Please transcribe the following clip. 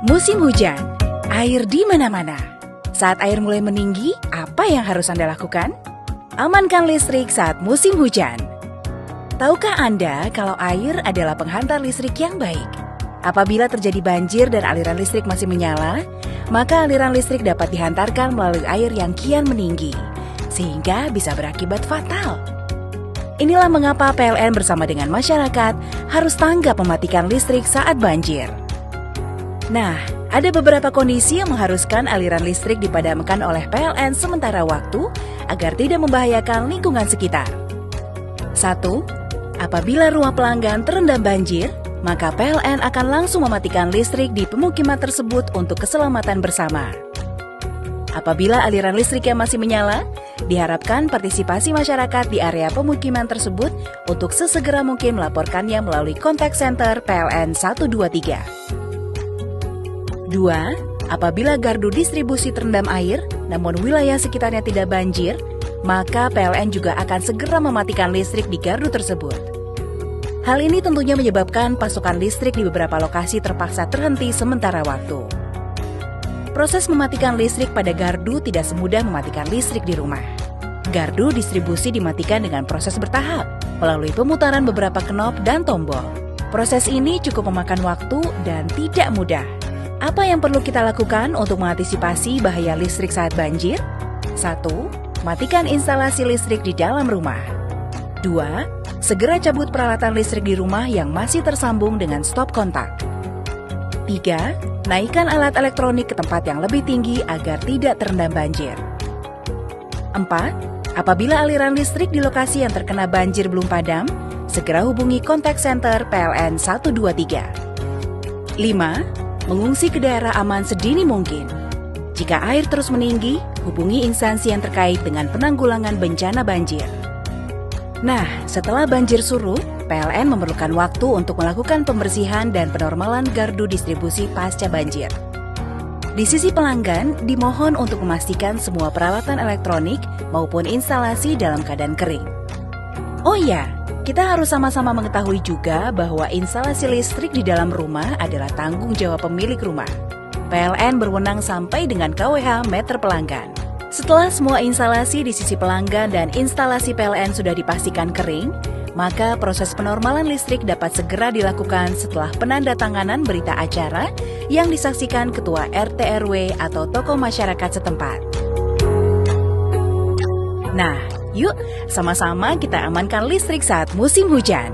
Musim hujan, air di mana-mana. Saat air mulai meninggi, apa yang harus Anda lakukan? Amankan listrik saat musim hujan. Tahukah Anda kalau air adalah penghantar listrik yang baik? Apabila terjadi banjir dan aliran listrik masih menyala, maka aliran listrik dapat dihantarkan melalui air yang kian meninggi, sehingga bisa berakibat fatal. Inilah mengapa PLN bersama dengan masyarakat harus tanggap mematikan listrik saat banjir. Nah, ada beberapa kondisi yang mengharuskan aliran listrik dipadamkan oleh PLN sementara waktu agar tidak membahayakan lingkungan sekitar. 1. Apabila rumah pelanggan terendam banjir, maka PLN akan langsung mematikan listrik di pemukiman tersebut untuk keselamatan bersama. Apabila aliran listriknya masih menyala, diharapkan partisipasi masyarakat di area pemukiman tersebut untuk sesegera mungkin melaporkannya melalui kontak center PLN 123. 2. Apabila gardu distribusi terendam air, namun wilayah sekitarnya tidak banjir, maka PLN juga akan segera mematikan listrik di gardu tersebut. Hal ini tentunya menyebabkan pasokan listrik di beberapa lokasi terpaksa terhenti sementara waktu. Proses mematikan listrik pada gardu tidak semudah mematikan listrik di rumah. Gardu distribusi dimatikan dengan proses bertahap, melalui pemutaran beberapa knop dan tombol. Proses ini cukup memakan waktu dan tidak mudah. Apa yang perlu kita lakukan untuk mengantisipasi bahaya listrik saat banjir? 1. Matikan instalasi listrik di dalam rumah. 2. Segera cabut peralatan listrik di rumah yang masih tersambung dengan stop kontak. 3. Naikkan alat elektronik ke tempat yang lebih tinggi agar tidak terendam banjir. 4. Apabila aliran listrik di lokasi yang terkena banjir belum padam, segera hubungi kontak center PLN 123. 5. Mengungsi ke daerah aman sedini mungkin. Jika air terus meninggi, hubungi instansi yang terkait dengan penanggulangan bencana banjir. Nah, setelah banjir surut, PLN memerlukan waktu untuk melakukan pembersihan dan penormalan gardu distribusi pasca banjir. Di sisi pelanggan, dimohon untuk memastikan semua peralatan elektronik maupun instalasi dalam keadaan kering. Oh iya, kita harus sama-sama mengetahui juga bahwa instalasi listrik di dalam rumah adalah tanggung jawab pemilik rumah. PLN berwenang sampai dengan KWH meter pelanggan. Setelah semua instalasi di sisi pelanggan dan instalasi PLN sudah dipastikan kering, maka proses penormalan listrik dapat segera dilakukan setelah penandatanganan berita acara yang disaksikan Ketua RT RW atau tokoh masyarakat setempat. Nah, yuk sama-sama kita amankan listrik saat musim hujan.